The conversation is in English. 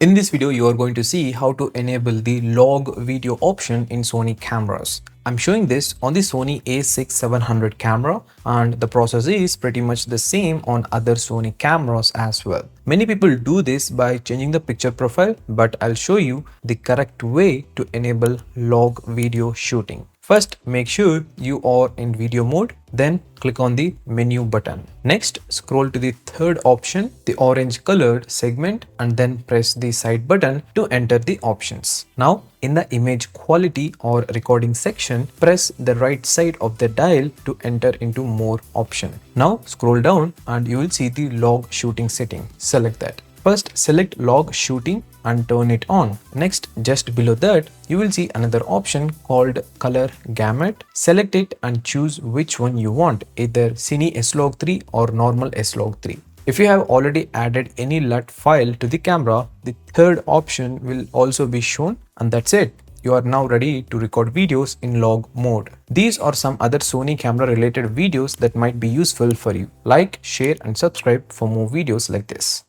In this video, you are going to see how to enable the log video option in Sony cameras. I'm showing this on the Sony a6700 camera, and the process is pretty much the same on other Sony cameras as well. Many people do this by changing the picture profile, but I'll show you the correct way to enable log video shooting. First, make sure you are in video mode, then click on the menu button. Next, scroll to the third option, the orange colored segment, and then press the side button to enter the options. Now, in the image quality or recording section, press the right side of the dial to enter into more option. Now, scroll down and you will see the log shooting setting. Select that. First, select log shooting and turn it on. Next, just below that, you will see another option called color gamut. Select it and choose which one you want, either Cine S-Log3 or normal S-Log3. If you have already added any LUT file to the camera, the third option will also be shown, and that's it. You are now ready to record videos in log mode. These are some other Sony camera related videos that might be useful for you. Like, share and subscribe for more videos like this.